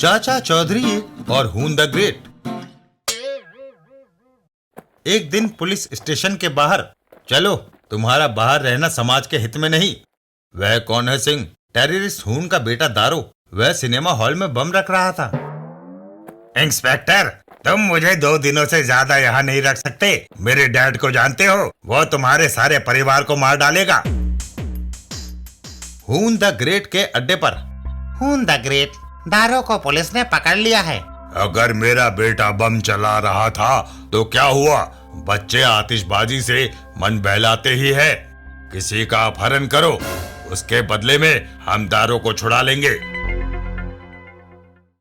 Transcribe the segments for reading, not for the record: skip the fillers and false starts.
चाचा चौधरी और हून द ग्रेट। एक दिन पुलिस स्टेशन के बाहर। चलो, तुम्हारा बाहर रहना समाज के हित में नहीं। वह कौन है सिंह? टेररिस्ट हून का बेटा दारो। वह सिनेमा हॉल में बम रख रहा था। इंस्पेक्टर, तुम मुझे 2 दिनों से ज्यादा यहाँ नहीं रख सकते। मेरे डैड को जानते हो, वो तुम्हारे सारे परिवार को मार डालेगा। हून द ग्रेट के अड्डे पर। हून द ग्रेट, दारो को पुलिस ने पकड़ लिया है। अगर मेरा बेटा बम चला रहा था तो क्या हुआ? बच्चे आतिशबाजी से मन बहलाते ही है। किसी का अपहरण करो, उसके बदले में हम दारो को छुड़ा लेंगे।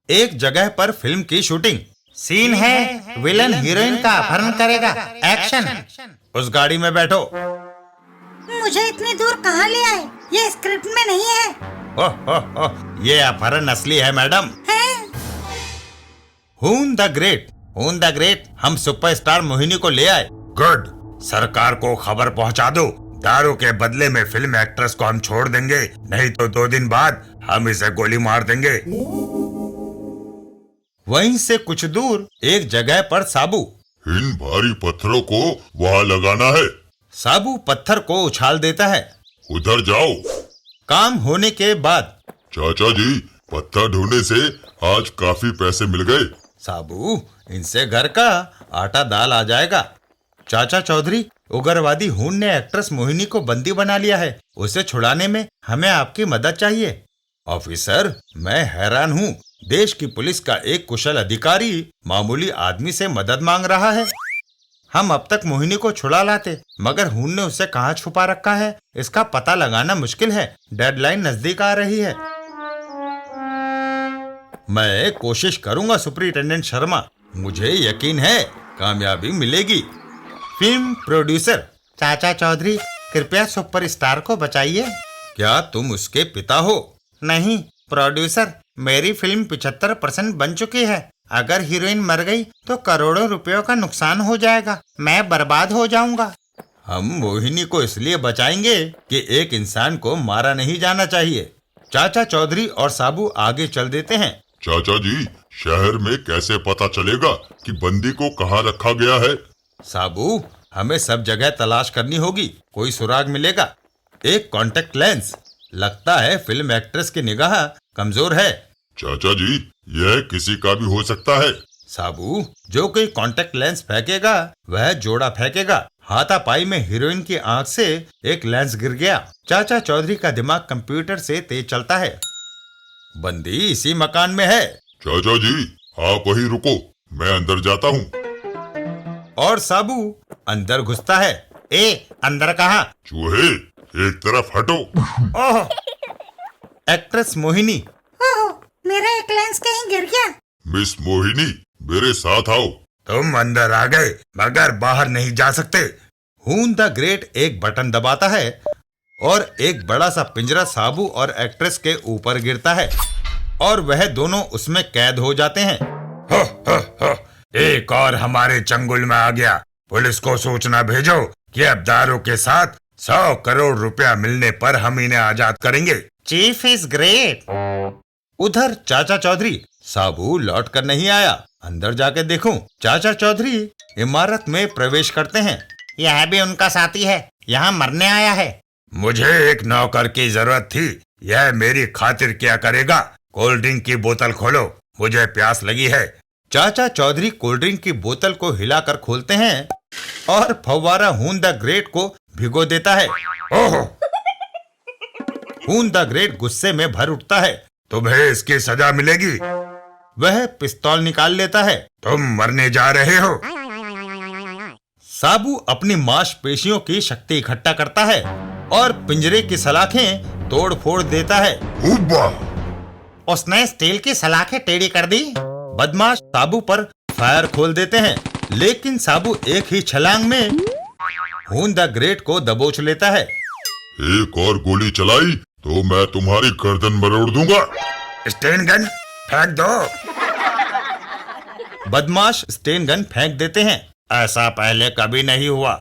एक जगह पर फिल्म की शूटिंग। सीन है, विलन हीरोइन का अपहरण करेगा। एक्शन। उस गाड़ी में बैठो। मुझे इतनी दूर कहाँ ले आए? ये स्क्रिप्ट में नहीं है। ओह, ये अपहरण असली है मैडम। है? हून द ग्रेट, हून द ग्रेट, हम सुपरस्टार मोहिनी को ले आए। गुड, सरकार को खबर पहुंचा दो। दारू के बदले में फिल्म एक्ट्रेस को हम छोड़ देंगे, नहीं तो 2 दिन बाद हम इसे गोली मार देंगे। वहीं से कुछ दूर एक जगह पर साबू। इन भारी पत्थरों को वहाँ लगाना है। साबू पत्थर को उछाल देता है। उधर जाओ। काम होने के बाद। चाचा जी, पत्थर ढूंढने से आज काफी पैसे मिल गए। साबू, इनसे घर का आटा दाल आ जाएगा। चाचा चौधरी, उग्रवादी हून ने एक्ट्रेस मोहिनी को बंदी बना लिया है। उसे छुड़ाने में हमें आपकी मदद चाहिए। ऑफिसर, मैं हैरान हूँ। देश की पुलिस का एक कुशल अधिकारी मामूली आदमी से मदद मांग रहा है। हम अब तक मोहिनी को छुड़ा लाते, मगर हून ने उसे कहाँ छुपा रखा है, इसका पता लगाना मुश्किल है। डेडलाइन नजदीक आ रही है। मैं कोशिश करूंगा सुपरिटेंडेंट शर्मा। मुझे यकीन है कामयाबी मिलेगी। Film producer. चाचा चौधरी, कृपया सुपरस्टार को बचाइए। क्या तुम उसके पिता हो? नहीं प्रोड्यूसर, मेरी फिल्म 75% बन चुकी है। अगर हीरोइन मर गई तो करोड़ों रुपयों का नुकसान हो जाएगा। मैं बर्बाद हो जाऊंगा। हम मोहिनी को इसलिए बचाएंगे कि एक इंसान को मारा नहीं जाना चाहिए। चाचा चौधरी और साबू आगे चल देते हैं। चाचा जी, शहर में कैसे पता चलेगा कि बंदी को कहाँ रखा गया है? साबू, हमें सब जगह तलाश करनी होगी। कोई सुराग मिलेगा। एक कॉन्टेक्ट लेंस। लगता है फिल्म एक्ट्रेस की निगाह कमजोर है। चाचा जी, यह किसी का भी हो सकता है। साबू, जो कोई कॉन्टेक्ट लेंस फेंकेगा वह जोड़ा फेंकेगा। हाथापाई में हीरोइन की आंख से एक लेंस गिर गया। चाचा चौधरी का दिमाग कंप्यूटर से तेज चलता है। बंदी इसी मकान में है। चाचा जी, आप वहीं रुको, मैं अंदर जाता हूँ। और साबू अंदर घुसता है। अंदर कहाँ? चूहे, एक तरफ हटो। ओह, एक्ट्रेस मोहिनी। ओह, मेरा एक लेंस कहीं गिर गया। मिस मोहिनी, मेरे साथ आओ। तुम अंदर आ गए, मगर बाहर नहीं जा सकते। हून द ग्रेट एक बटन दबाता है और एक बड़ा सा पिंजरा साबू और एक्ट्रेस के ऊपर गिरता है और वह दोनों उसमें कैद हो जाते हैं। हो, हो, एक और हमारे चंगुल में आ गया। पुलिस को सूचना भेजो कि अब दारू के साथ 100 करोड़ रुपया मिलने पर हम इन्हें आजाद करेंगे। Chief is great. उधर चाचा चौधरी। साबू लौट कर नहीं आया। अंदर जाके देखूं। चाचा चौधरी इमारत में प्रवेश करते हैं। यह भी उनका साथी है, यहाँ मरने आया है। मुझे एक नौकर की जरूरत थी। यह मेरी खातिर क्या करेगा? कोल्ड ड्रिंक की बोतल खोलो, मुझे प्यास लगी है। चाचा चौधरी कोल्ड ड्रिंक की बोतल को हिलाकर खोलते हैं और फव्वारा हून द ग्रेट को भिगो देता है। ओह! हून द ग्रेट गुस्से में भर उठता है। तुम्हें इसकी सजा मिलेगी। वह पिस्तौल निकाल लेता है। तुम मरने जा रहे हो। साबू अपनी मांसपेशियों की शक्ति इकट्ठा करता है और पिंजरे की सलाखें तोड़ फोड़ देता है। उसने स्टील की सलाखें टेढ़ी कर दी। बदमाश साबू पर फायर खोल देते हैं, लेकिन साबू एक ही छलांग में हून द ग्रेट को दबोच लेता है। एक और गोली चलाई तो मैं तुम्हारी गर्दन मरोड़ दूंगा। स्टेन गन फेंक दो। बदमाश स्टेन गन फेंक देते हैं। ऐसा पहले कभी नहीं हुआ।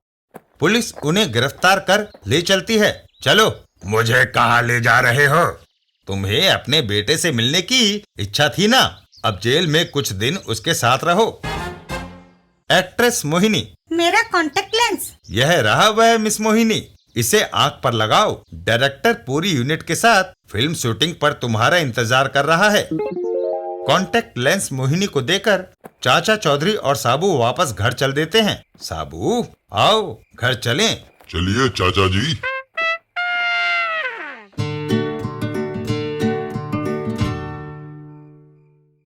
पुलिस उन्हें गिरफ्तार कर ले चलती है। चलो, मुझे कहाँ ले जा रहे हो? तुम्हें अपने बेटे से मिलने की इच्छा थी ना? अब जेल में कुछ दिन उसके साथ रहो। एक्ट्रेस मोहिनी, मेरा कॉन्टेक्ट लेंस। यह रहा वह मिस मोहिनी, इसे आंख पर लगाओ। डायरेक्टर पूरी यूनिट के साथ फिल्म शूटिंग पर तुम्हारा इंतजार कर रहा है। कॉन्टेक्ट लेंस मोहिनी को देकर चाचा चौधरी और साबू वापस घर चल देते हैं। साबू, आओ घर चलें। चलिए चाचा जी।